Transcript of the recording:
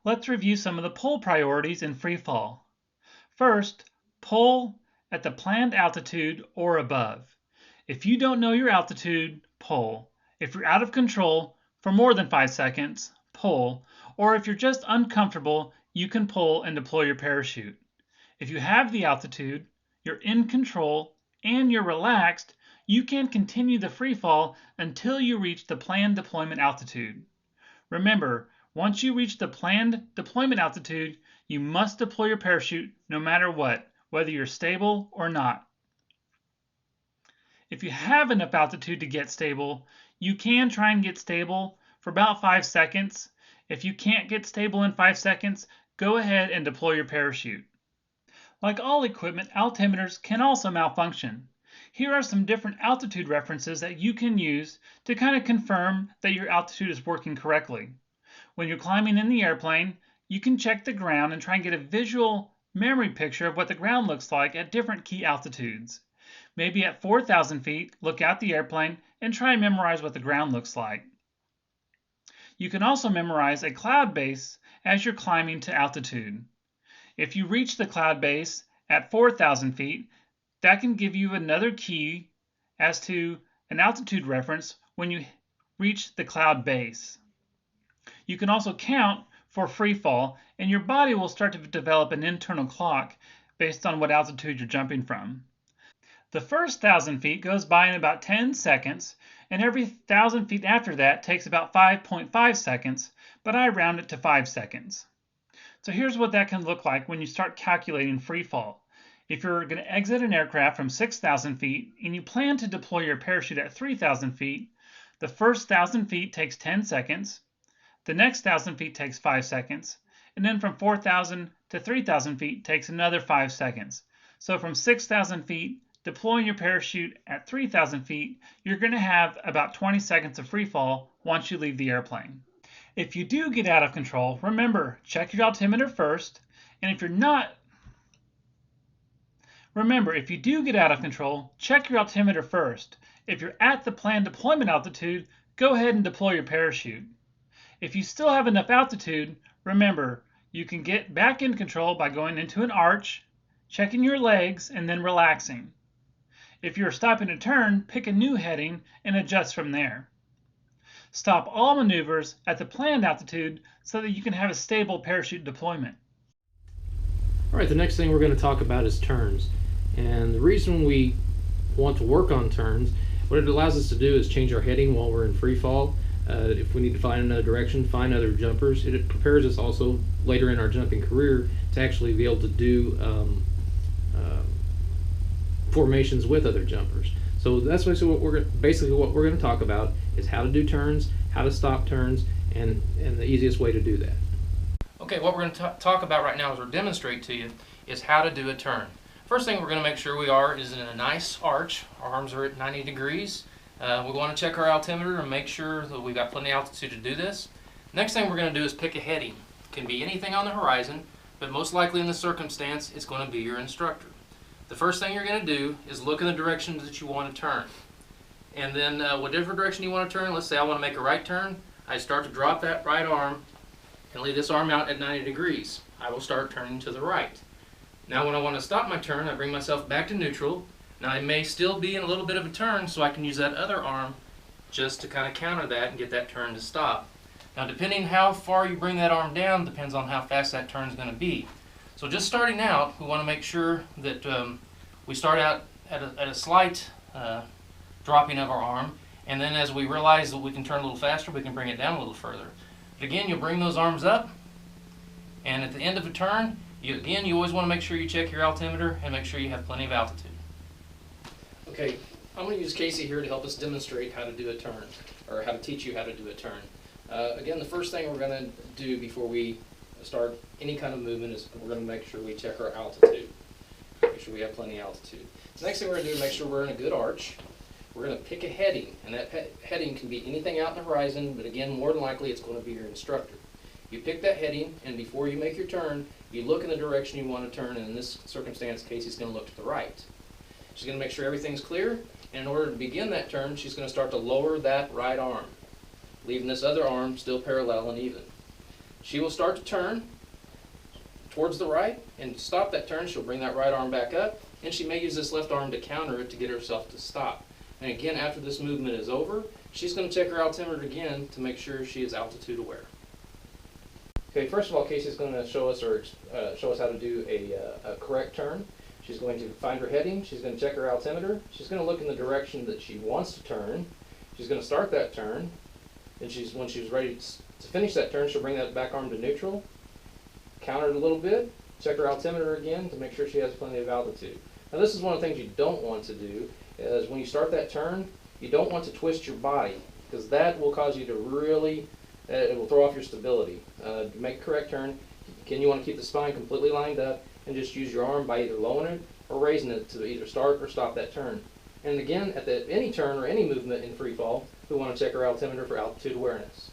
Let's review some of the pull priorities in free fall. First, pull at the planned altitude or above. If you don't know your altitude, pull. If you're out of control for more than 5 seconds, pull. Or if you're just uncomfortable, you can pull and deploy your parachute. If you have the altitude, you're in control, and you're relaxed, you can continue the free fall until you reach the planned deployment altitude. Remember, once you reach the planned deployment altitude, you must deploy your parachute no matter what, whether you're stable or not. If you have enough altitude to get stable, you can try and get stable for about 5 seconds. If you can't get stable in 5 seconds, go ahead and deploy your parachute. Like all equipment, altimeters can also malfunction. Here are some different altitude references that you can use to kind of confirm that your altitude is working correctly. When you're climbing in the airplane, you can check the ground and try and get a visual memory picture of what the ground looks like at different key altitudes. Maybe at 4,000 feet, look out the airplane and try and memorize what the ground looks like. You can also memorize a cloud base as you're climbing to altitude. If you reach the cloud base at 4,000 feet, that can give you another key as to an altitude reference when you reach the cloud base. You can also count for free fall, and your body will start to develop an internal clock based on what altitude you're jumping from. The first 1,000 feet goes by in about 10 seconds, and every 1,000 feet after that takes about 5.5 seconds, but I round it to 5 seconds. So here's what that can look like when you start calculating free fall. If you're going to exit an aircraft from 6,000 feet and you plan to deploy your parachute at 3,000 feet, the first 1,000 feet takes 10 seconds, the next 1,000 feet takes 5 seconds, and then from 4,000 to 3,000 feet takes another 5 seconds. So from 6,000 feet, deploying your parachute at 3,000 feet, you're going to have about 20 seconds of free fall once you leave the airplane. If you do get out of control, remember, check your altimeter first, and if you do get out of control, check your altimeter first. If you're at the planned deployment altitude, go ahead and deploy your parachute. If you still have enough altitude, remember, you can get back in control by going into an arch, checking your legs, and then relaxing. If you're stopping a turn, pick a new heading and adjust from there. Stop all maneuvers at the planned altitude so that you can have a stable parachute deployment. All right, the next thing we're going to talk about is turns. And the reason we want to work on turns, what it allows us to do is change our heading while we're in free fall. If we need to find another direction, find other jumpers. It prepares us also later in our jumping career to actually be able to do formations with other jumpers. So that's basically what we're going to talk about is how to do turns, how to stop turns, and the easiest way to do that. Okay, what we're going to talk about right now, as we're demonstrate to you, is how to do a turn. First thing we're going to make sure we are is in a nice arch. Our arms are at 90 degrees. We want to check our altimeter and make sure that we've got plenty of altitude to do this. Next thing we're going to do is pick a heading. It can be anything on the horizon, but most likely in this circumstance, it's going to be your instructor. The first thing you're going to do is look in the direction that you want to turn. And then whatever direction you want to turn, let's say I want to make a right turn, I start to drop that right arm and leave this arm out at 90 degrees. I will start turning to the right. Now when I want to stop my turn, I bring myself back to neutral. Now I may still be in a little bit of a turn, so I can use that other arm just to kind of counter that and get that turn to stop. Now depending how far you bring that arm down depends on how fast that turn is going to be. So just starting out, we want to make sure that we start out at a slight dropping of our arm, and then as we realize that we can turn a little faster, we can bring it down a little further. But again, you'll bring those arms up, and at the end of a turn, you always want to make sure you check your altimeter and make sure you have plenty of altitude. Okay, I'm going to use Casey here to help us demonstrate how to do a turn, or how to teach you how to do a turn. Again, the first thing we're going to do before we start any kind of movement is we're going to make sure we check our altitude. Make sure we have plenty of altitude. The next thing we're going to do is make sure we're in a good arch. We're going to pick a heading, and that heading can be anything out in the horizon, but again, more than likely it's going to be your instructor. You pick that heading, and before you make your turn, you look in the direction you want to turn, and in this circumstance, Casey's going to look to the right. She's going to make sure everything's clear, and in order to begin that turn, she's going to start to lower that right arm, leaving this other arm still parallel and even. She will start to turn towards the right, and to stop that turn, she'll bring that right arm back up, and she may use this left arm to counter it to get herself to stop. And again, after this movement is over, she's going to check her altimeter again to make sure she is altitude aware. Okay, first of all, Casey's going to show us how to do a correct turn. She's going to find her heading. She's going to check her altimeter. She's going to look in the direction that she wants to turn. She's going to start that turn, and when she's ready to finish that turn, she'll bring that back arm to neutral, counter it a little bit, check her altimeter again to make sure she has plenty of altitude. Now, this is one of the things you don't want to do, is when you start that turn, you don't want to twist your body, because that will cause you to really, it will throw off your stability. To make a correct turn, again, you want to keep the spine completely lined up and just use your arm by either lowering it or raising it to either start or stop that turn. And again, at any turn or any movement in free fall, we want to check our altimeter for altitude awareness.